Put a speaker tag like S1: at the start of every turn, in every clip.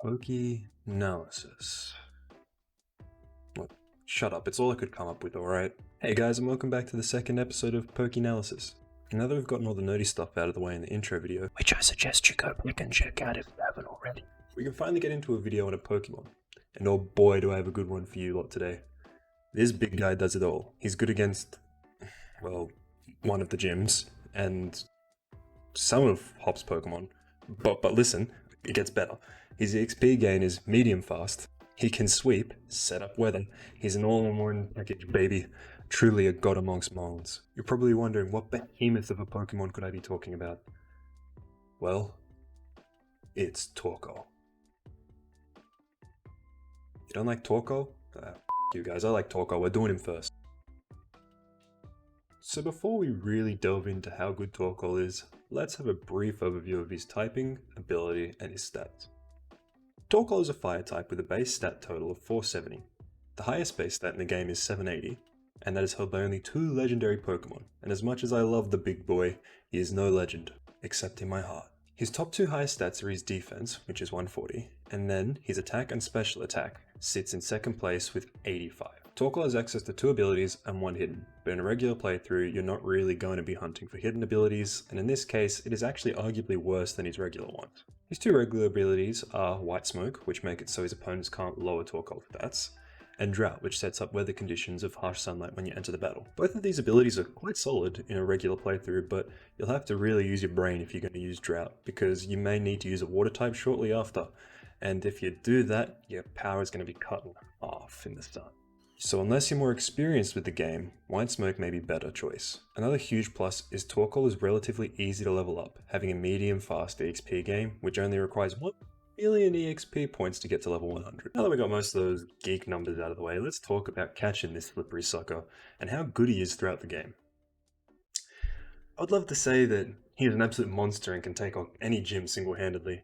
S1: Pokénalysis. Look, shut up, it's all I could come up with, alright? Hey guys, and welcome back to the second episode of Pokénalysis. Now that we've gotten all the nerdy stuff out of the way in the intro video, which I suggest you go back and check out if you haven't already, we can finally get into a video on a Pokemon. And oh boy do I have a good one for you lot today. This big guy does it all. He's good against, well, one of the gyms, and some of Hop's Pokemon. But listen, it gets better. His XP gain is medium fast. He can sweep, set up weather. He's an all-in-one package, baby. Truly a god amongst mons. You're probably wondering, what behemoth of a Pokemon could I be talking about? Well, it's Torkoal. You don't like Torkoal? You guys, I like Torkoal. We're doing him first. So before we really delve into how good Torkoal is, let's have a brief overview of his typing, ability, and his stats. Torkoal is a fire type with a base stat total of 470. The highest base stat in the game is 780, and that is held by only 2 legendary Pokemon, and as much as I love the big boy, he is no legend, except in my heart. His top 2 highest stats are his defense, which is 140, and then his attack and special attack sits in second place with 85. Torkoal has access to 2 abilities and 1 hidden, but in a regular playthrough you're not really going to be hunting for hidden abilities, and in this case it is actually arguably worse than his regular ones. His 2 regular abilities are White Smoke, which make it so his opponents can't lower Torkoal stats, and Drought, which sets up weather conditions of harsh sunlight when you enter the battle. Both of these abilities are quite solid in a regular playthrough, but you'll have to really use your brain if you're going to use Drought, because you may need to use a water type shortly after, and if you do that, your power is going to be cut off in the start. So unless you're more experienced with the game, White Smoke may be a better choice. Another huge plus is Torkoal is relatively easy to level up, having a medium fast EXP game, which only requires 1 million EXP points to get to level 100. Now that we got most of those geek numbers out of the way, let's talk about catching this slippery sucker, and how good he is throughout the game. I'd love to say that he is an absolute monster and can take on any gym single-handedly,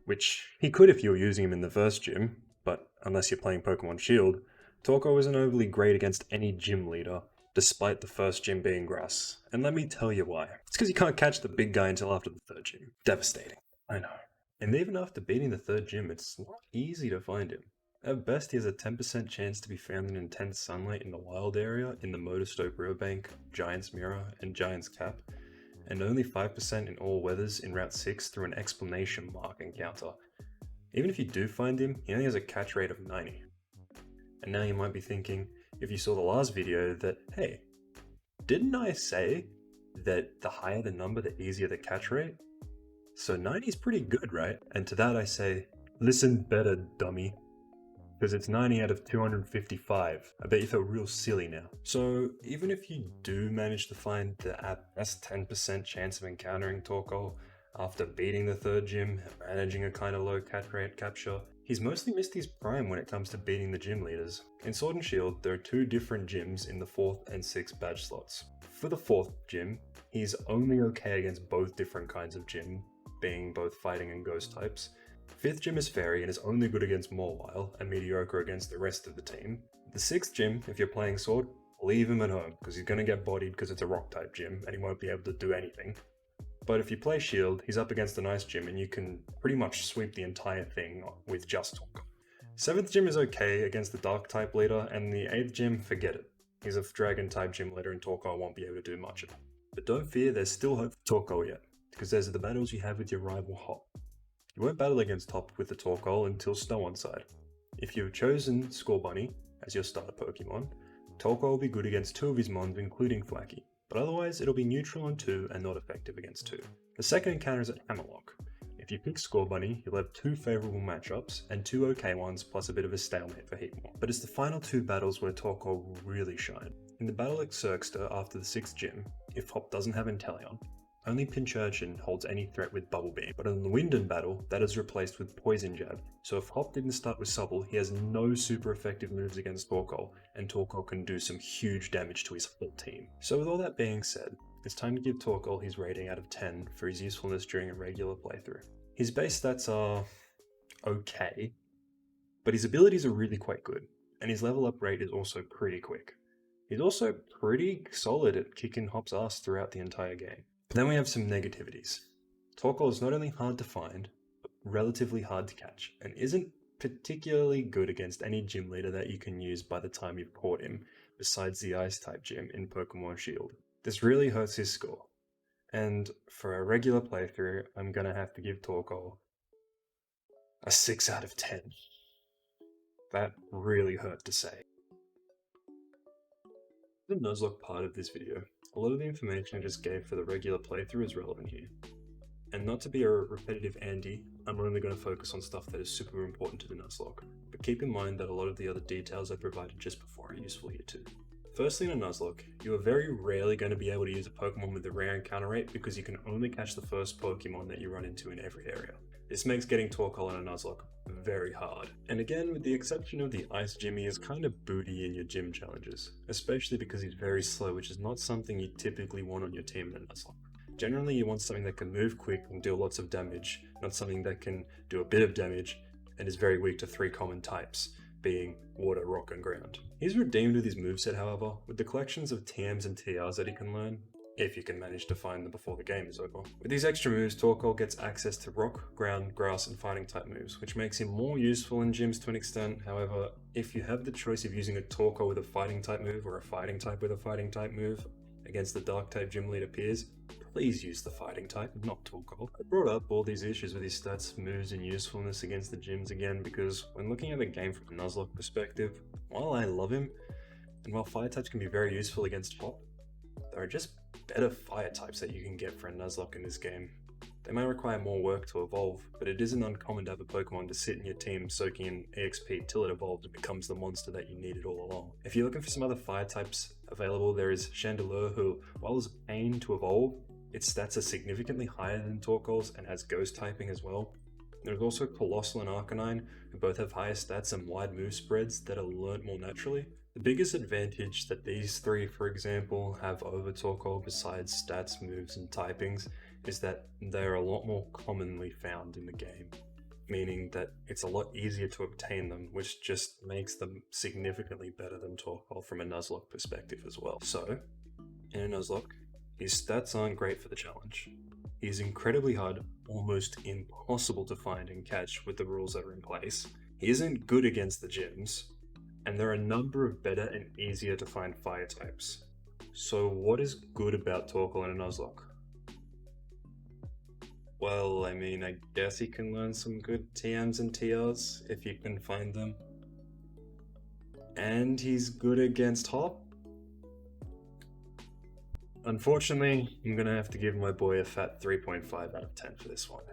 S1: which he could if you were using him in the first gym, but unless you're playing Pokemon Shield, Torkoal isn't overly great against any gym leader, despite the first gym being grass. And let me tell you why. It's because you can't catch the big guy until after the 3rd gym. Devastating. I know. And even after beating the 3rd gym, it's not easy to find him. At best, he has a 10% chance to be found in intense sunlight in the wild area in the Motorstope Riverbank, Giant's Mirror, and Giant's Cap, and only 5% in all weathers in Route 6 through an exclamation mark encounter. Even if you do find him, he only has a catch rate of 90. And now you might be thinking, if you saw the last video, that, hey, didn't I say that the higher the number, the easier the catch rate? So 90 is pretty good, right? And to that I say, listen better, dummy. Because it's 90 out of 255. I bet you feel real silly now. So even if you do manage to find the at best 10% chance of encountering Torkoal after beating the 3rd gym and managing a kind of low catch rate capture, he's mostly missed his prime when it comes to beating the gym leaders. In Sword and Shield, there are 2 different gyms in the 4th and 6th badge slots. For the 4th gym, he's only okay against both different kinds of gym, being both fighting and ghost types. 5th gym is Fairy and is only good against Mawile, and mediocre against the rest of the team. The 6th gym, if you're playing Sword, leave him at home, because he's going to get bodied because it's a rock type gym, and he won't be able to do anything. But if you play Shield, he's up against a nice gym and you can pretty much sweep the entire thing with just Torkoal. 7th gym is okay against the Dark type leader, and the 8th gym, forget it. He's a Dragon type gym leader and Torkoal won't be able to do much of it. But don't fear, there's still hope for Torkoal yet, because there's the battles you have with your rival Hop. You won't battle against Hop with the Torkoal until Snow Onside. If you've chosen Scorbunny as your starter Pokemon, Torkoal will be good against 2 of his mons, including Flaky. But otherwise, it'll be neutral on 2 and not effective against 2. The second encounter is at Hammerlock. If you pick Scorbunny, you'll have 2 favourable matchups and 2 okay ones plus a bit of a stalemate for Heatmor. But it's the final 2 battles where Torkoal will really shine. In the battle at Circster after the 6th gym, if Hop doesn't have Inteleon, only Pincurchin holds any threat with Bubble Beam, but in the Winden battle, that is replaced with Poison Jab, so if Hop didn't start with Subble, he has no super effective moves against Torkoal, and Torkoal can do some huge damage to his full team. So with all that being said, it's time to give Torkoal his rating out of 10 for his usefulness during a regular playthrough. His base stats are okay, but his abilities are really quite good, and his level up rate is also pretty quick. He's also pretty solid at kicking Hop's ass throughout the entire game. But then we have some negativities. Torkoal is not only hard to find, but relatively hard to catch, and isn't particularly good against any gym leader that you can use by the time you've caught him, besides the Ice-type gym in Pokemon Shield. This really hurts his score, and for a regular playthrough, I'm gonna have to give Torkoal a 6 out of 10. That really hurt to say. The Nuzlocke part of this video, a lot of the information I just gave for the regular playthrough is relevant here. And not to be a repetitive Andy, I'm only going to focus on stuff that is super important to the Nuzlocke, but keep in mind that a lot of the other details I provided just before are useful here too. Firstly, in a Nuzlocke, you are very rarely going to be able to use a Pokemon with a rare encounter rate because you can only catch the first Pokemon that you run into in every area. This makes getting Torkoal in a Nuzlocke very hard. And again, with the exception of the Ice Gym, he is kind of booty in your gym challenges, especially because he's very slow, which is not something you typically want on your team in a Nuzlocke. Generally, you want something that can move quick and deal lots of damage, not something that can do a bit of damage and is very weak to 3 common types, being water, rock, and ground. He's redeemed with his moveset, however, with the collections of TMs and TRs that he can learn, if you can manage to find them before the game is over. With these extra moves, Torkoal gets access to rock, ground, grass, and fighting type moves, which makes him more useful in gyms to an extent. However, if you have the choice of using a Torkoal with a fighting type move or a fighting type with a fighting type move against the dark type gym leader peers, please use the fighting type, not Torkoal. I brought up all these issues with his stats, moves, and usefulness against the gyms again because when looking at the game from a Nuzlocke perspective, while I love him, and while fire types can be very useful against Hop, there are just better fire types that you can get for a Nuzlocke in this game. They may require more work to evolve, but it isn't uncommon to have a Pokemon to sit in your team soaking in EXP till it evolves and becomes the monster that you needed all along. If you're looking for some other fire types available, there is Chandelure, who, while is a pain to evolve, its stats are significantly higher than Torkoal's and has ghost typing as well. There's also Colossal and Arcanine, who both have higher stats and wide move spreads that are learnt more naturally. The biggest advantage that these three, for example, have over Torkoal besides stats, moves, and typings is that they are a lot more commonly found in the game, meaning that it's a lot easier to obtain them, which just makes them significantly better than Torkoal from a Nuzlocke perspective as well. So, in a Nuzlocke, his stats aren't great for the challenge. He is incredibly hard, almost impossible to find and catch with the rules that are in place. He isn't good against the gyms, and there are a number of better and easier to find fire types. So what is good about Torkoal in a Nuzlocke? Well, I mean, I guess he can learn some good TMs and TRs if you can find them. And he's good against Hop? Unfortunately, I'm gonna have to give my boy a fat 3.5 out of 10 for this one.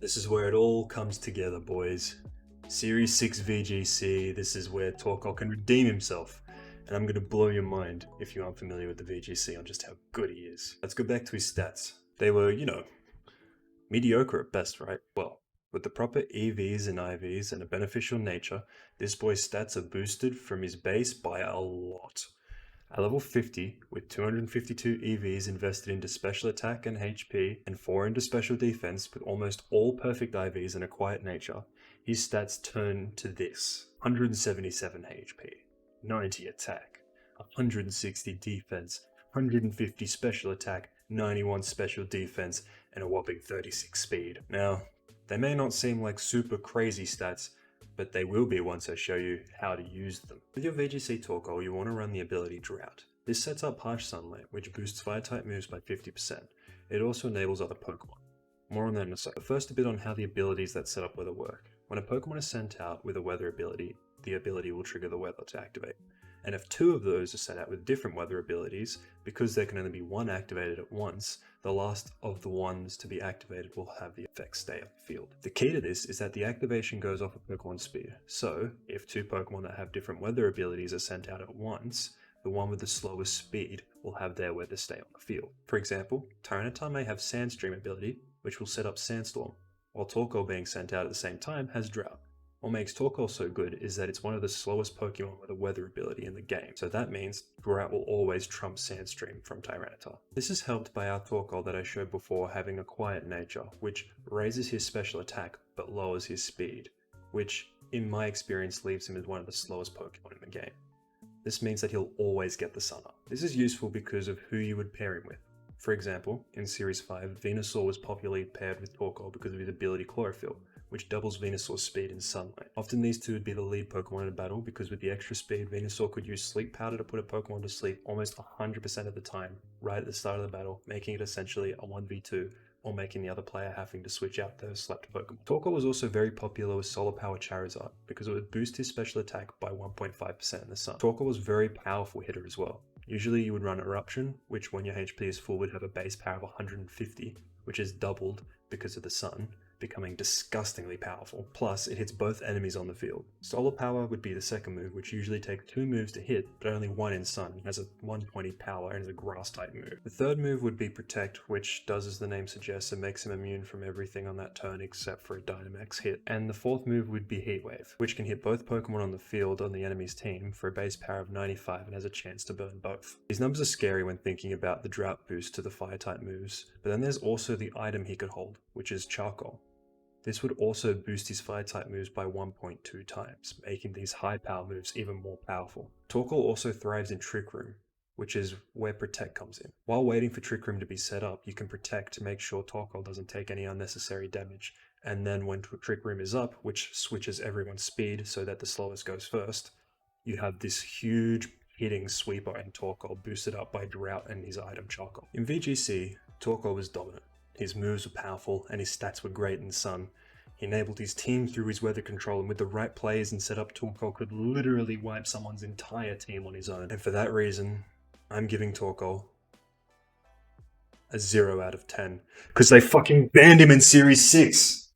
S1: This is where it all comes together, boys. Series 6 VGC, this is where Torkoal can redeem himself. And I'm gonna blow your mind if you aren't familiar with the VGC on just how good he is. Let's go back to his stats. They were, mediocre at best, right? Well, with the proper EVs and IVs and a beneficial nature, this boy's stats are boosted from his base by a lot. At level 50, with 252 EVs invested into special attack and HP, and 4 into special defense with almost all perfect IVs and a quiet nature, his stats turn to this: 177 HP, 90 attack, 160 defense, 150 special attack, 91 special defense, and a whopping 36 speed. Now, they may not seem like super crazy stats, but they will be once I show you how to use them. With your VGC Torkoal, you want to run the ability Drought. This sets up Harsh Sunlight, which boosts fire-type moves by 50%. It also enables other Pokemon. More on that in a second. But first a bit on how the abilities that set up weather work. When a Pokemon is sent out with a weather ability, the ability will trigger the weather to activate. And if 2 of those are set out with different weather abilities, because there can only be 1 activated at once, the last of the ones to be activated will have the effect stay on the field. The key to this is that the activation goes off of Pokemon's speed. So, if 2 Pokemon that have different weather abilities are sent out at once, the one with the slowest speed will have their weather stay on the field. For example, Tyranitar may have Sandstream ability, which will set up Sandstorm, while Torkoal being sent out at the same time has Drought. What makes Torkoal so good is that it's one of the slowest Pokemon with a weather ability in the game, so that means Drought will always trump Sandstream from Tyranitar. This is helped by our Torkoal that I showed before having a quiet nature, which raises his special attack but lowers his speed, which in my experience leaves him as one of the slowest Pokemon in the game. This means that he'll always get the Sun Up. This is useful because of who you would pair him with. For example, in Series 5, Venusaur was popularly paired with Torkoal because of his ability Chlorophyll, which doubles Venusaur's speed in sunlight. Often these two would be the lead Pokemon in a battle because with the extra speed, Venusaur could use Sleep Powder to put a Pokemon to sleep almost 100% of the time, right at the start of the battle, making it essentially a 1v2, or making the other player having to switch out their slept Pokemon. Torkoal was also very popular with Solar Power Charizard because it would boost his special attack by 1.5% in the sun. Torkoal was a very powerful hitter as well. Usually you would run Eruption, which when your HP is full would have a base power of 150, which is doubled because of the sun, becoming disgustingly powerful. Plus, it hits both enemies on the field. Solar Power would be the second move, which usually takes 2 moves to hit, but only 1 in Sun, has a 120 power and is a grass type move. The third move would be Protect, which does as the name suggests and makes him immune from everything on that turn except for a Dynamax hit. And the fourth move would be Heat Wave, which can hit both Pokemon on the field on the enemy's team for a base power of 95 and has a chance to burn both. These numbers are scary when thinking about the drought boost to the fire type moves, but then there's also the item he could hold, which is Charcoal. This would also boost his fire type moves by 1.2 times, making these high power moves even more powerful. Torkoal also thrives in Trick Room, which is where Protect comes in. While waiting for Trick Room to be set up, you can Protect to make sure Torkoal doesn't take any unnecessary damage, and then when Trick Room is up, which switches everyone's speed so that the slowest goes first, you have this huge hitting sweeper and Torkoal boosted up by Drought and his item Charcoal. In VGC, Torkoal was dominant. His moves were powerful and his stats were great in Sun. He enabled his team through his weather control, and with the right players and setup, Torkoal could literally wipe someone's entire team on his own. And for that reason, I'm giving Torkoal a 0 out of 10. Because they fucking banned him in Series 6!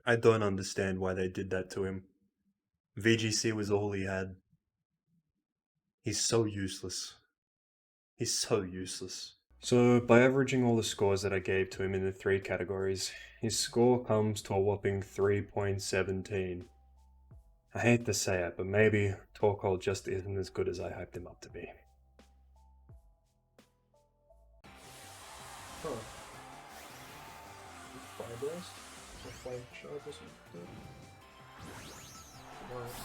S1: I don't understand why they did that to him. VGC was all he had. He's so useless. He's so useless. So, by averaging all the scores that I gave to him in the 3 categories, his score comes to a whopping 3.17. I hate to say it, but maybe Torkoal just isn't as good as I hyped him up to be. Huh. Fire Blast? Or Fire Charge or something like that? Nice.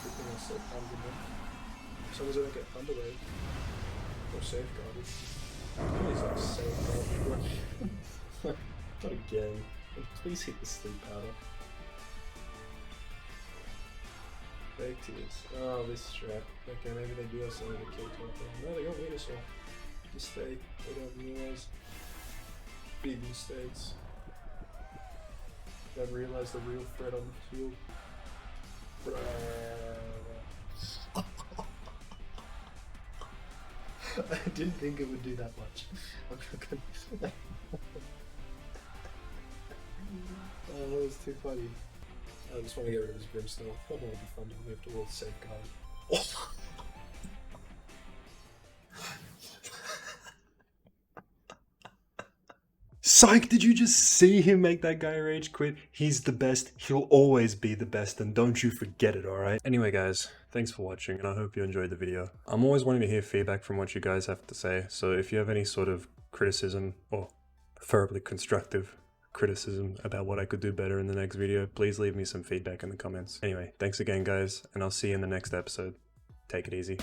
S1: Good thing I said Thunder. As long as I don't get Thunder Wave. Or Safeguarded. Please like Safeguarded. Not again. Please hit the Sleep Powder. Fake Tears. Oh, this strap. Okay, maybe they do have something to kill Torkoal. No, they got Venusaur. Mistake. They don't realize. Big mistakes. Don't realize the real threat on the field. I didn't think it would do that much. I'm not gonna say that. Oh, that was too funny. I just want to get rid of his Brimstone. I don't want to be fun to move towards Safeguard. Psych, did you just see him make that guy rage quit? He's the best, he'll always be the best, and don't you forget it, alright? Anyway guys, thanks for watching, and I hope you enjoyed the video. I'm always wanting to hear feedback from what you guys have to say, so if you have any sort of criticism, or preferably constructive criticism about what I could do better in the next video, please leave me some feedback in the comments. Anyway, thanks again guys, and I'll see you in the next episode. Take it easy.